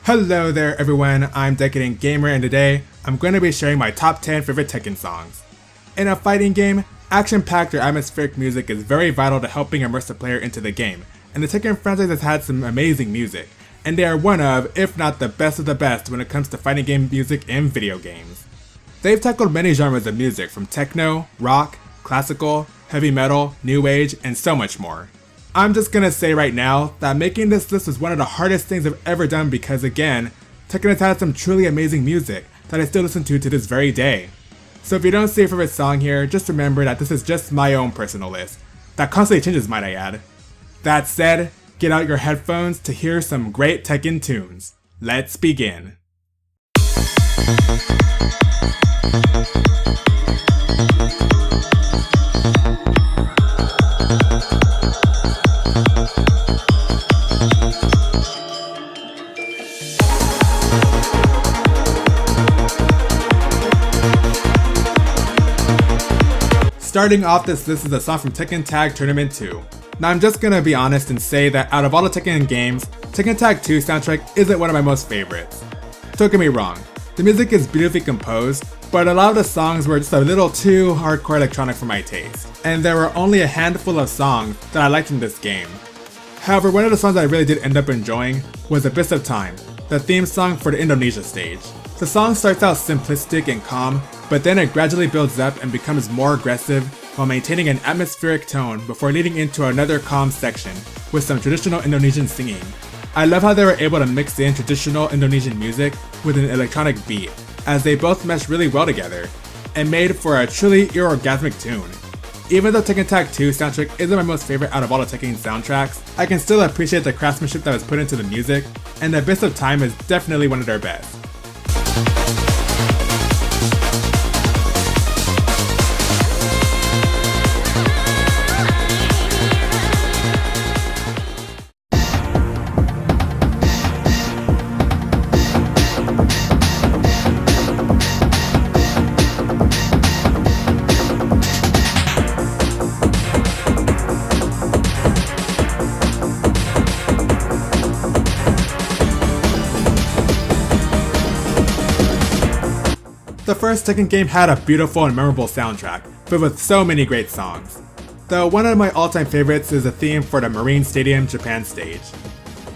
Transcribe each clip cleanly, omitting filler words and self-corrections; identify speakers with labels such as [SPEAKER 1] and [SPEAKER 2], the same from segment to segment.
[SPEAKER 1] Hello there everyone, I'm Decadent Gamer, and today I'm going to be sharing my top 10 favorite Tekken songs. In a fighting game, action-packed or atmospheric music is very vital to helping immerse the player into the game, and the Tekken franchise has had some amazing music, and they are one of, if not the best of the best when it comes to fighting game music in video games. They've tackled many genres of music from techno, rock, classical, heavy metal, new age, and so much more. I'm just gonna say right now that making this list was one of the hardest things I've ever done because again, Tekken has had some truly amazing music that I still listen to this very day. So if you don't see a favorite song here, just remember that this is just my own personal list. That constantly changes, might I add. That said, get out your headphones to hear some great Tekken tunes. Let's begin. Starting off this list is a song from Tekken Tag Tournament 2. Now I'm just gonna be honest and say that out of all the Tekken games, Tekken Tag 2 soundtrack isn't one of my most favorites. Don't get me wrong, the music is beautifully composed, but a lot of the songs were just a little too hardcore electronic for my taste, and there were only a handful of songs that I liked in this game. However, one of the songs that I really did end up enjoying was Abyss of Time, the theme song for the Indonesia stage. The song starts out simplistic and calm, but then it gradually builds up and becomes more aggressive while maintaining an atmospheric tone before leading into another calm section with some traditional Indonesian singing. I love how they were able to mix in traditional Indonesian music with an electronic beat, as they both mesh really well together, and made for a truly ear-orgasmic tune. Even though Tekken Tag 2 soundtrack isn't my most favorite out of all the Tekken soundtracks, I can still appreciate the craftsmanship that was put into the music, and the Abyss of Time is definitely one of their best. The first Tekken game had a beautiful and memorable soundtrack, filled with so many great songs. Though one of my all-time favorites is the theme for the Marine Stadium Japan stage.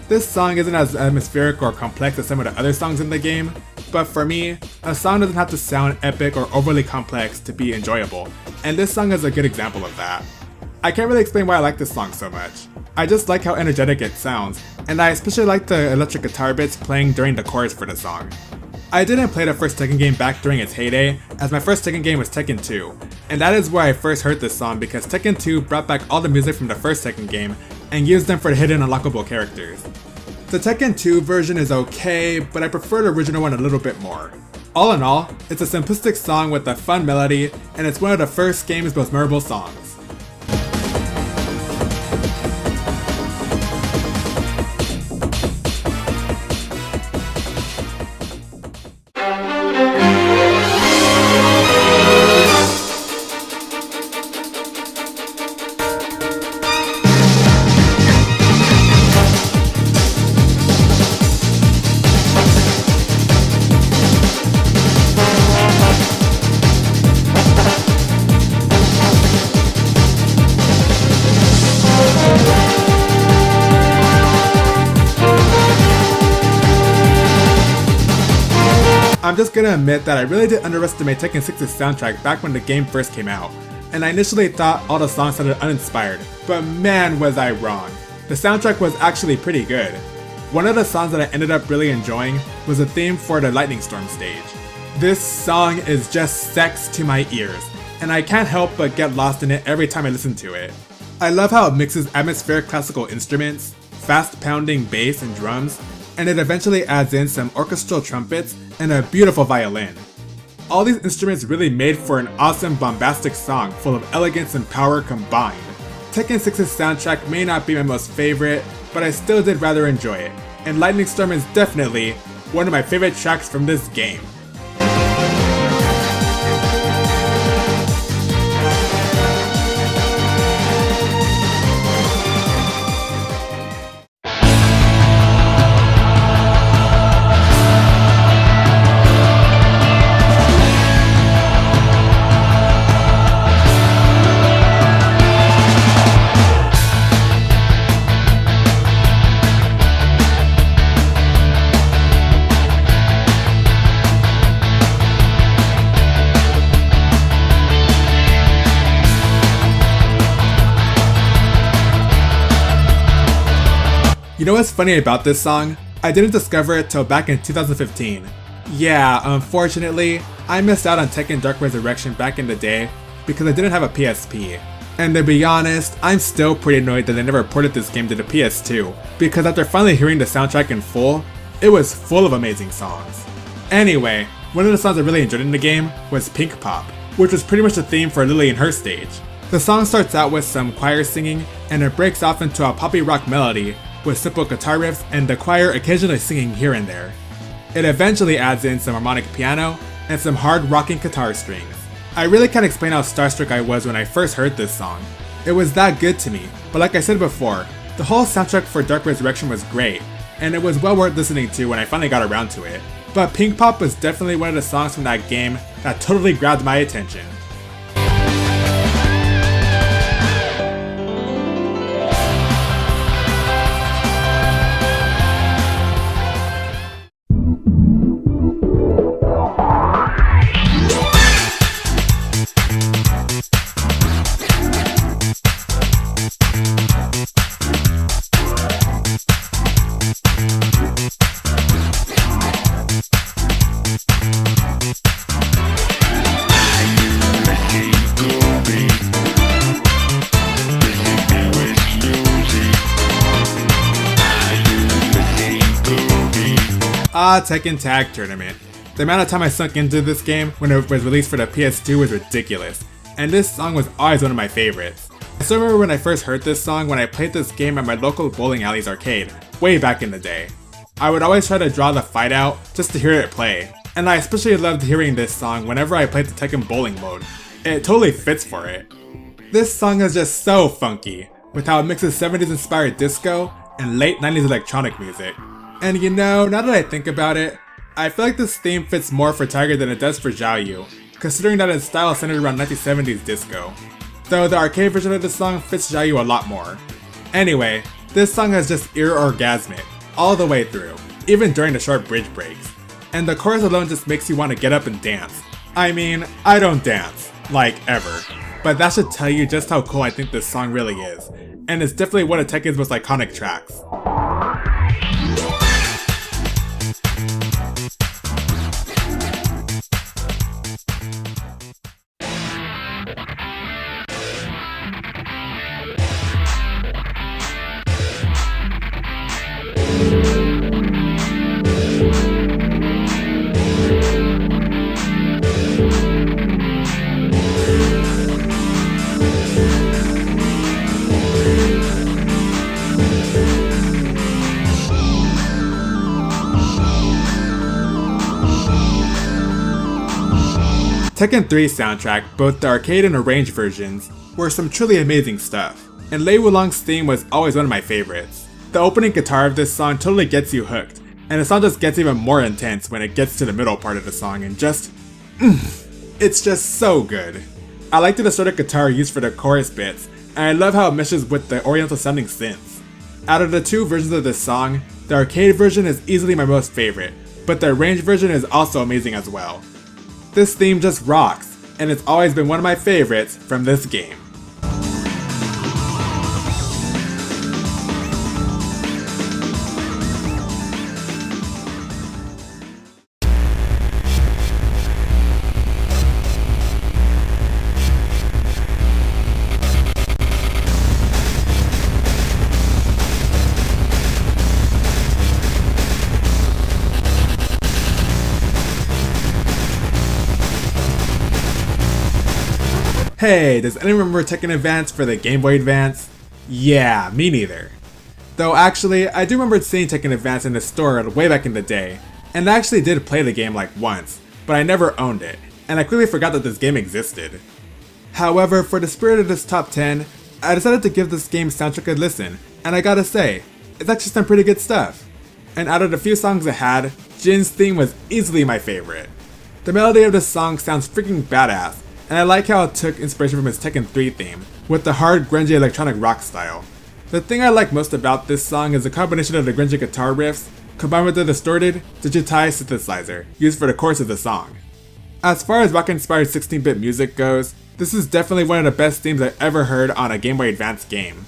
[SPEAKER 1] This song isn't as atmospheric or complex as some of the other songs in the game, but for me, a song doesn't have to sound epic or overly complex to be enjoyable, and this song is a good example of that. I can't really explain why I like this song so much. I just like how energetic it sounds, and I especially like the electric guitar bits playing during the chorus for the song. I didn't play the first Tekken game back during its heyday, as my first Tekken game was Tekken 2, and that is where I first heard this song because Tekken 2 brought back all the music from the first Tekken game and used them for the hidden unlockable characters. The Tekken 2 version is okay, but I prefer the original one a little bit more. All in all, it's a simplistic song with a fun melody, and it's one of the first game's most memorable songs. I'm just gonna admit that I really did underestimate Tekken 6's soundtrack back when the game first came out, and I initially thought all the songs sounded uninspired, but man was I wrong. The soundtrack was actually pretty good. One of the songs that I ended up really enjoying was the theme for the Lightning Storm stage. This song is just sex to my ears, and I can't help but get lost in it every time I listen to it. I love how it mixes atmospheric classical instruments, fast pounding bass and drums, and it eventually adds in some orchestral trumpets and a beautiful violin. All these instruments really made for an awesome bombastic song full of elegance and power combined. Tekken 6's soundtrack may not be my most favorite, but I still did rather enjoy it, and Lightning Storm is definitely one of my favorite tracks from this game. You know what's funny about this song? I didn't discover it till back in 2015. Yeah, unfortunately, I missed out on Tekken Dark Resurrection back in the day because I didn't have a PSP. And to be honest, I'm still pretty annoyed that they never ported this game to the PS2, because after finally hearing the soundtrack in full, it was full of amazing songs. Anyway, one of the songs I really enjoyed in the game was Pink Pop, which was pretty much the theme for Lily and her stage. The song starts out with some choir singing, and it breaks off into a poppy rock melody with simple guitar riffs and the choir occasionally singing here and there. It eventually adds in some harmonic piano and some hard rocking guitar strings. I really can't explain how starstruck I was when I first heard this song. It was that good to me, but like I said before, the whole soundtrack for Dark Resurrection was great, and it was well worth listening to when I finally got around to it. But Pink Pop was definitely one of the songs from that game that totally grabbed my attention. Tekken Tag Tournament. The amount of time I sunk into this game when it was released for the PS2 was ridiculous, and this song was always one of my favorites. I still remember when I first heard this song when I played this game at my local bowling alley's arcade, way back in the day. I would always try to draw the fight out just to hear it play, and I especially loved hearing this song whenever I played the Tekken bowling mode. It totally fits for it. This song is just so funky, with how it mixes 70s inspired disco and late 90s electronic music. And you know, now that I think about it, I feel like this theme fits more for Tiger than it does for XIAOYU, considering that its style is centered around 1970s disco. Though the arcade version of this song fits XIAOYU a lot more. Anyway, this song is just ear-orgasmic, all the way through, even during the short bridge breaks. And the chorus alone just makes you want to get up and dance. I mean, I don't dance, like ever, but that should tell you just how cool I think this song really is, and it's definitely one of Tekken's most iconic tracks. Tekken 3's soundtrack, both the arcade and arranged versions, were some truly amazing stuff, and WULONG's theme was always one of my favorites. The opening guitar of this song totally gets you hooked, and the song just gets even more intense when it gets to the middle part of the song and just... it's just so good. I like the distorted guitar used for the chorus bits, and I love how it meshes with the oriental sounding synths. Out of the two versions of this song, the arcade version is easily my most favorite, but the arranged version is also amazing as well. This theme just rocks, and it's always been one of my favorites from this game. Hey, does anyone remember Tekken Advance for the Game Boy Advance? Yeah, me neither. Though actually, I do remember seeing Tekken Advance in the store way back in the day, and I actually did play the game like once, but I never owned it, and I quickly forgot that this game existed. However, for the spirit of this top 10, I decided to give this game's soundtrack a listen, and I gotta say, it's actually some pretty good stuff. And out of the few songs it had, Jin's theme was easily my favorite. The melody of this song sounds freaking badass, and I like how it took inspiration from his Tekken 3 theme, with the hard, grungy electronic rock style. The thing I like most about this song is the combination of the grungy guitar riffs, combined with the distorted, digitized synthesizer used for the chorus of the song. As far as rock-inspired 16-bit music goes, this is definitely one of the best themes I've ever heard on a Game Boy Advance game.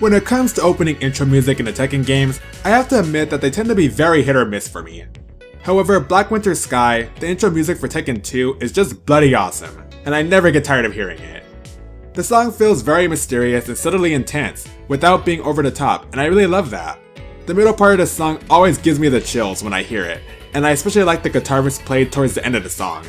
[SPEAKER 1] When it comes to opening intro music in the Tekken games, I have to admit that they tend to be very hit or miss for me. However, Black Winter Sky, the intro music for Tekken 2, is just bloody awesome, and I never get tired of hearing it. The song feels very mysterious and subtly intense, without being over the top, and I really love that. The middle part of the song always gives me the chills when I hear it, and I especially like the guitar riff played towards the end of the song.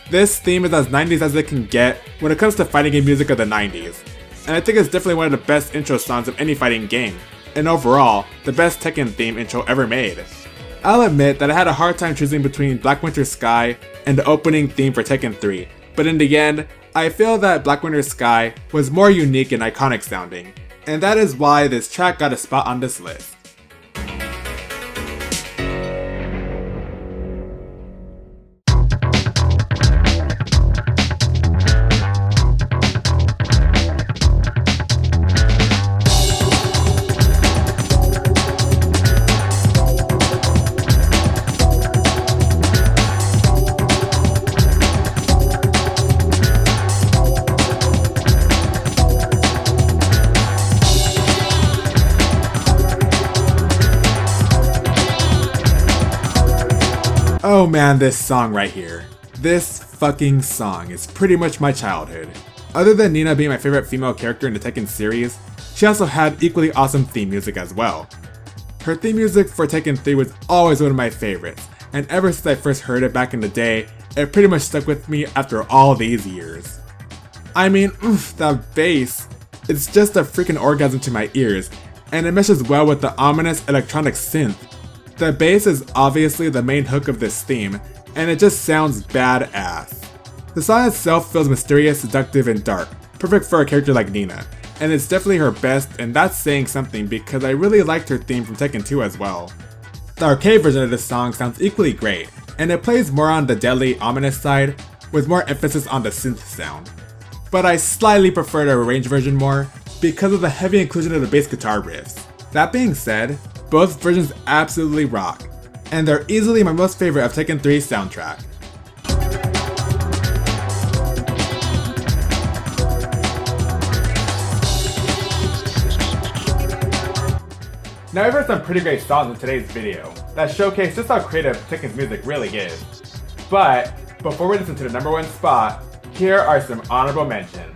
[SPEAKER 1] This theme is as 90s as it can get when it comes to fighting game music of the 90s, and I think it's definitely one of the best intro songs of any fighting game, and overall, the best Tekken theme intro ever made. I'll admit that I had a hard time choosing between Black Winter Sky and the opening theme for Tekken 3, but in the end, I feel that Black Winter Sky was more unique and iconic sounding, and that is why this track got a spot on this list. Oh man, this song right here. This fucking song is pretty much my childhood. Other than Nina being my favorite female character in the Tekken series, she also had equally awesome theme music as well. Her theme music for Tekken 3 was always one of my favorites, and ever since I first heard it back in the day, it pretty much stuck with me after all these years. I mean, that bass, it's just a freaking orgasm to my ears, and it meshes well with the ominous electronic synth. The bass is obviously the main hook of this theme, and it just sounds badass. The song itself feels mysterious, seductive, and dark, perfect for a character like Nina, and it's definitely her best, and that's saying something because I really liked her theme from Tekken 2 as well. The arcade version of this song sounds equally great, and it plays more on the deadly, ominous side, with more emphasis on the synth sound. But I slightly prefer the arranged version more, because of the heavy inclusion of the bass guitar riffs. That being said, both versions absolutely rock, and they're easily my most favorite of Tekken 3's soundtrack. Now I've heard some pretty great songs in today's video that showcase just how creative Tekken's music really is. But before we listen to the number one spot, here are some honorable mentions.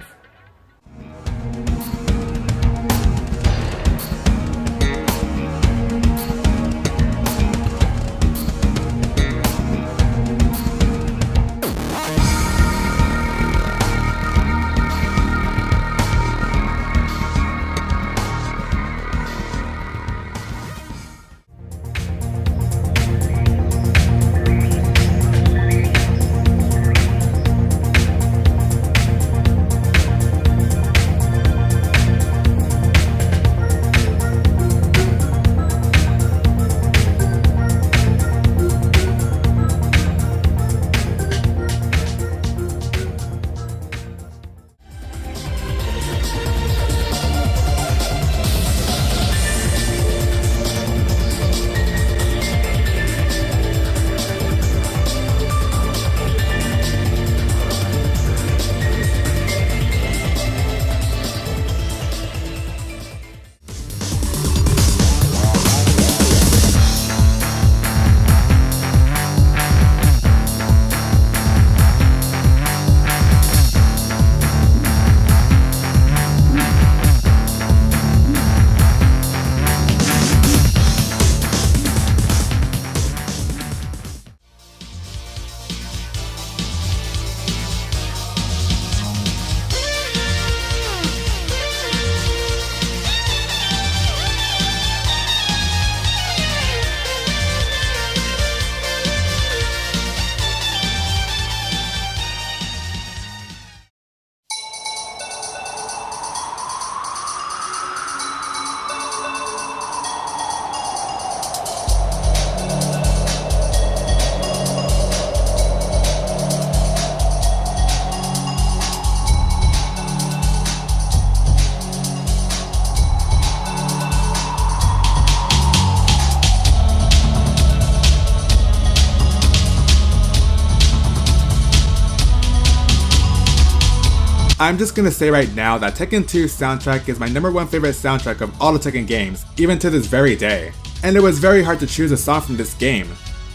[SPEAKER 1] I'm just gonna say right now that Tekken 2's soundtrack is my #1 favorite soundtrack of all the Tekken games, even to this very day. And it was very hard to choose a song from this game.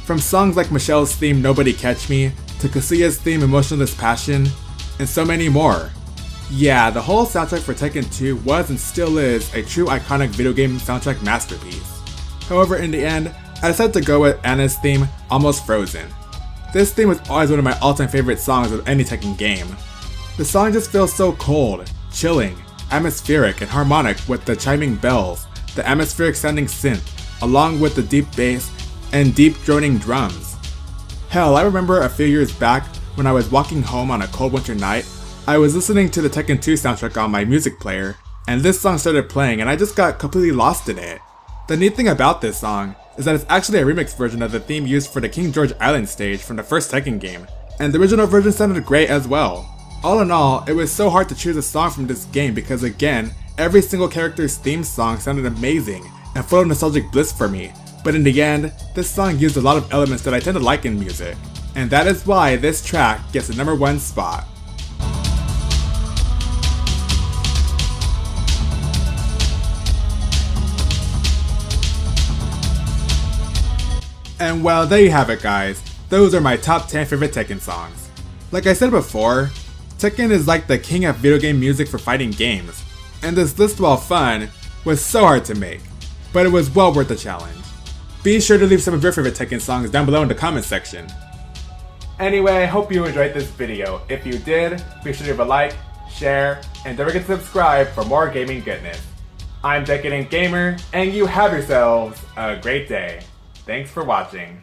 [SPEAKER 1] From songs like Michelle's theme Nobody Catch Me, to Kazuya's theme Emotionless Passion, and so many more. Yeah, the whole soundtrack for Tekken 2 was and still is a true iconic video game soundtrack masterpiece. However, in the end, I decided to go with Anna's theme, Almost Frozen. This theme was always one of my all-time favorite songs of any Tekken game. The song just feels so cold, chilling, atmospheric, and harmonic with the chiming bells, the atmospheric sounding synth, along with the deep bass and deep droning drums. Hell, I remember a few years back when I was walking home on a cold winter night, I was listening to the Tekken 2 soundtrack on my music player, and this song started playing and I just got completely lost in it. The neat thing about this song is that it's actually a remix version of the theme used for the King George Island stage from the first Tekken game, and the original version sounded great as well. All in all, it was so hard to choose a song from this game because again, every single character's theme song sounded amazing and full of nostalgic bliss for me, but in the end, this song used a lot of elements that I tend to like in music, and that is why this track gets the #1 spot. And well, there you have it guys, those are my top 10 favorite Tekken songs. Like I said before, Tekken is like the king of video game music for fighting games, and this list, while fun, was so hard to make, but it was well worth the challenge. Be sure to leave some of your favorite Tekken songs down below in the comments section. Anyway, I hope you enjoyed this video. If you did, be sure to leave a like, share, and don't forget to subscribe for more gaming goodness. I'm Decadent Gamer, and you have yourselves a great day. Thanks for watching.